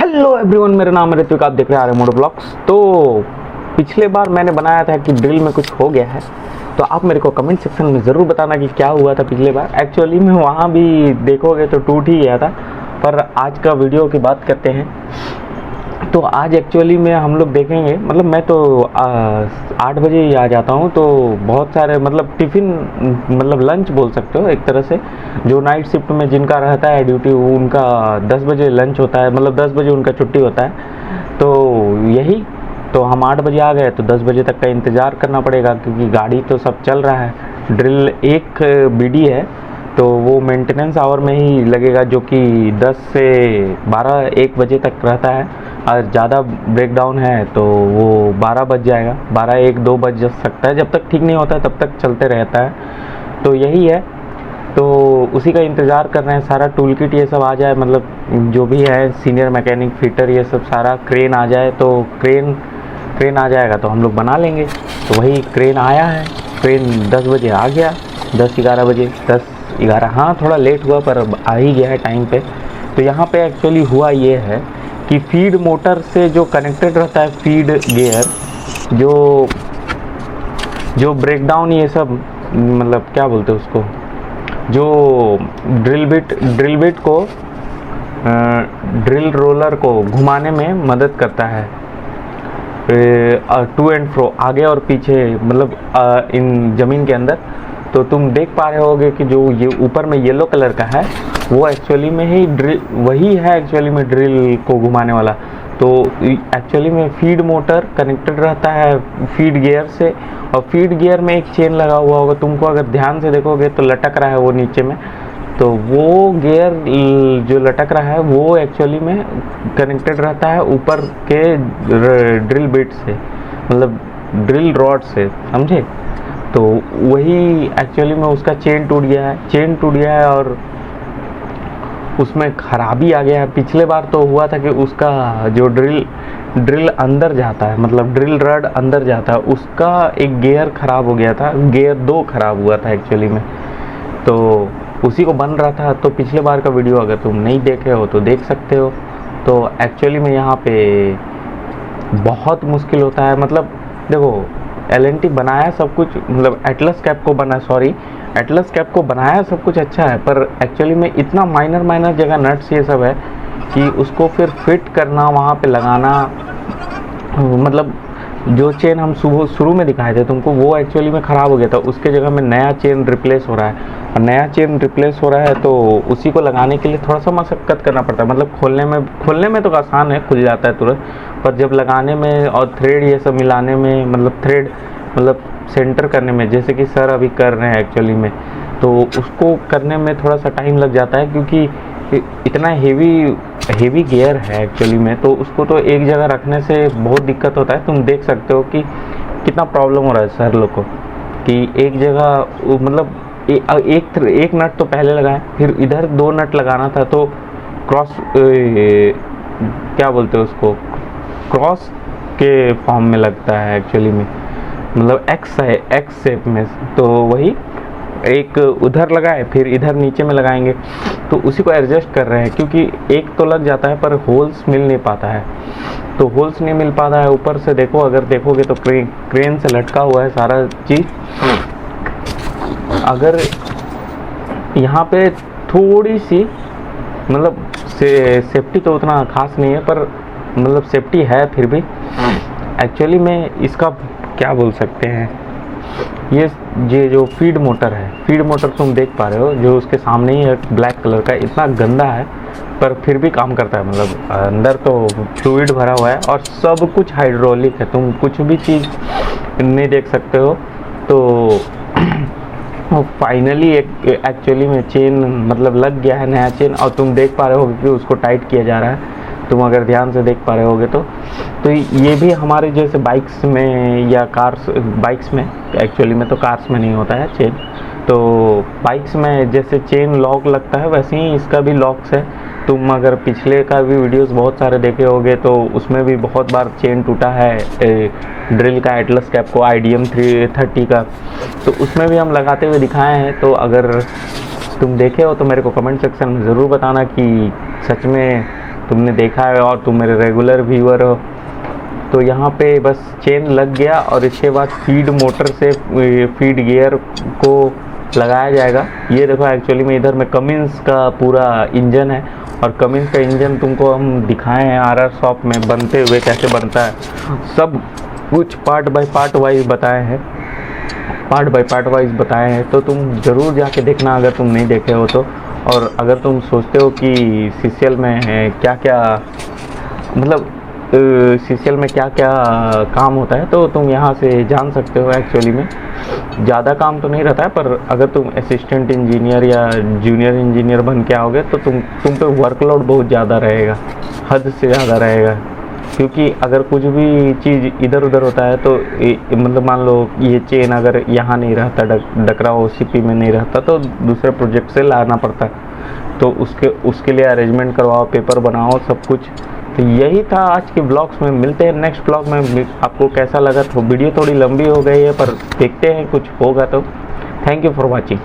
Hello everyone, मेरा नाम है ऋत्विक, आप देख रहे हैं मोटो ब्लॉग्स। तो पिछले बार मैंने बनाया था कि ड्रिल में कुछ हो गया है, तो आप मेरे को कमेंट सेक्शन में ज़रूर बताना कि क्या हुआ था पिछले बार। एक्चुअली में वहाँ भी देखोगे तो टूट ही गया था, पर आज का वीडियो की बात करते हैं। तो आज एक्चुअली में हम लोग देखेंगे, मतलब मैं तो 8 बजे ही आ जाता हूँ, तो बहुत सारे मतलब टिफ़िन मतलब लंच बोल सकते हो एक तरह से। जो नाइट शिफ्ट में जिनका रहता है ड्यूटी, उनका 10 बजे लंच होता है, मतलब 10 बजे उनका छुट्टी होता है। तो यही तो हम 8 बजे आ गए, तो 10 बजे तक का इंतज़ार करना पड़ेगा, क्योंकि गाड़ी तो सब चल रहा है। ड्रिल एक बीडी है, तो वो मेंटेनेंस आवर में ही लगेगा, जो कि 10 से 12-1 बजे तक रहता है। और ज़्यादा ब्रेकडाउन है तो वो 12 बज जाएगा, 12-1-2 बज सकता है। जब तक ठीक नहीं होता है तब तक चलते रहता है। तो यही है, तो उसी का इंतज़ार कर रहे हैं। सारा टूल किट ये सब आ जाए, मतलब जो भी है सीनियर मैकेनिक फिटर ये सब सारा क्रेन आ जाए, तो क्रेन आ जाएगा तो हम लोग बना लेंगे। तो वही क्रेन आया है, क्रेन 10 बजे आ गया, 10-11 बजे, 10-11, हाँ थोड़ा लेट हुआ पर अब आ ही गया है टाइम पे। तो यहाँ पे एक्चुअली हुआ ये है कि फीड मोटर से जो कनेक्टेड रहता है फीड गियर, जो ब्रेकडाउन ये सब, मतलब क्या बोलते हैं उसको, जो ड्रिल बिट को ड्रिल रोलर को घुमाने में मदद करता है, टू एंड फ्रो, आगे और पीछे, मतलब इन ज़मीन के अंदर। तो तुम देख पा रहे होगे कि जो ये ऊपर में येलो कलर का है, वो एक्चुअली में ही ड्रिल, वही है एक्चुअली में ड्रिल को घुमाने वाला। तो एक्चुअली में फीड मोटर कनेक्टेड रहता है फीड गियर से, और फीड गियर में एक चेन लगा हुआ होगा, तुमको अगर ध्यान से देखोगे तो लटक रहा है वो नीचे में। तो वो गियर जो लटक रहा है वो एक्चुअली में कनेक्टेड रहता है ऊपर के ड्रिल बिट से, मतलब ड्रिल रॉड से, समझे। तो वही एक्चुअली में उसका चेन टूट गया है और उसमें खराबी आ गया है। पिछले बार तो हुआ था कि उसका जो ड्रिल अंदर जाता है, मतलब ड्रिल रड अंदर जाता है, उसका एक गियर ख़राब हो गया था, गियर 2 ख़राब हुआ था एक्चुअली में। तो उसी को बन रहा था। तो पिछले बार का वीडियो अगर तुम नहीं देखे हो तो देख सकते हो। तो एक्चुअली में यहाँ पे बहुत मुश्किल होता है, मतलब देखो LNT बनाया सब कुछ, मतलब एटलस कैप को बनाया सब कुछ अच्छा है, पर एक्चुअली में इतना माइनर जगह नट्स ये सब है कि उसको फिर फिट करना, वहाँ पे लगाना, मतलब जो चेन हम शुरू में दिखाए थे तुमको, वो एक्चुअली में ख़राब हो गया था। उसके जगह में नया चेन रिप्लेस हो रहा है, और नया चेन रिप्लेस हो रहा है तो उसी को लगाने के लिए थोड़ा सा मशक्क़त करना पड़ता है। मतलब खोलने में तो आसान है, खुल जाता है तुरंत, पर जब लगाने में और थ्रेड ये सब मिलाने में, मतलब सेंटर करने में, जैसे कि सर अभी कर रहे हैं एक्चुअली में, तो उसको करने में थोड़ा सा टाइम लग जाता है, क्योंकि इतना हेवी गियर है एक्चुअली में। तो उसको तो एक जगह रखने से बहुत दिक्कत होता है। तुम देख सकते हो कि कितना प्रॉब्लम हो रहा है सर लोग को, कि एक जगह मतलब एक नट तो पहले लगाए, फिर इधर 2 नट लगाना था, तो क्रॉस क्या बोलते हैं उसको, क्रॉस के फॉर्म में लगता है एक्चुअली में, मतलब एक्स शेप में। तो वही एक उधर लगाए, फिर इधर नीचे में लगाएंगे, तो उसी को एडजस्ट कर रहे हैं, क्योंकि एक तो लग जाता है पर होल्स मिल नहीं पाता है। तो होल्स नहीं मिल पाता है, ऊपर से देखो, अगर देखोगे तो क्रेन से लटका हुआ है सारा चीज़। अगर यहाँ पे थोड़ी सी मतलब सेफ्टी तो उतना खास नहीं है, पर मतलब सेफ्टी है फिर भी। एक्चुअली में इसका क्या बोल सकते हैं, ये जो फीड मोटर तुम देख पा रहे हो, जो उसके सामने ही है ब्लैक कलर का, इतना गंदा है पर फिर भी काम करता है। मतलब अंदर तो फ्लूइड भरा हुआ है और सब कुछ हाइड्रोलिक है, तुम कुछ भी चीज़ नहीं देख सकते हो। तो फाइनली एक्चुअली में चेन मतलब लग गया है, नया चेन, और तुम देख पा रहे हो कि उसको टाइट किया जा रहा है। तुम अगर ध्यान से देख पा रहे होगे तो ये भी हमारे जैसे बाइक्स में या बाइक्स में, एक्चुअली में तो कार्स में नहीं होता है चेन, तो बाइक्स में जैसे चेन लॉक लगता है, वैसे ही इसका भी लॉक्स है। तुम अगर पिछले का भी वीडियोस बहुत सारे देखे होगे तो उसमें भी बहुत बार चेन टूटा है ड्रिल का, एटलस कैप को, IDM 330 का, तो उसमें भी हम लगाते हुए दिखाए हैं। तो अगर तुम देखे हो तो मेरे को कमेंट सेक्शन में ज़रूर बताना कि सच में तुमने देखा है और तुम मेरे रेगुलर व्यूअर हो। तो यहाँ पे बस चेन लग गया और इसके बाद फीड मोटर से फीड गियर को लगाया जाएगा। ये देखो एक्चुअली में इधर में कमिंस का पूरा इंजन है और कमिंस का इंजन तुमको हम दिखाए हैं आरआर शॉप में बनते हुए, कैसे बनता है सब कुछ पार्ट बाय पार्ट वाइज बताए हैं, पार्ट बाय पार्ट वाइज बताए हैं। तो तुम ज़रूर जाके देखना अगर तुम नहीं देखे हो तो। और अगर तुम सोचते हो कि सीसीएल में क्या क्या मतलब सीसीएल में क्या क्या काम होता है तो तुम यहाँ से जान सकते हो। एक्चुअली में ज़्यादा काम तो नहीं रहता है, पर अगर तुम असिस्टेंट इंजीनियर या जूनियर इंजीनियर बन के आओगे तो तुम पे वर्कलोड बहुत ज़्यादा रहेगा, हद से ज़्यादा रहेगा। क्योंकि अगर कुछ भी चीज़ इधर उधर होता है तो मतलब मान लो ये चेन अगर यहाँ नहीं रहता, डकरा ओसीपी में नहीं रहता तो दूसरे प्रोजेक्ट से लाना पड़ता है। तो उसके लिए अरेंजमेंट करवाओ, पेपर बनाओ, सब कुछ। तो यही था आज के ब्लॉग्स में। मिलते हैं नेक्स्ट ब्लॉग में। आपको कैसा लगा? तो वीडियो थोड़ी लंबी हो गई है पर देखते हैं कुछ होगा तो। Thank you for watching.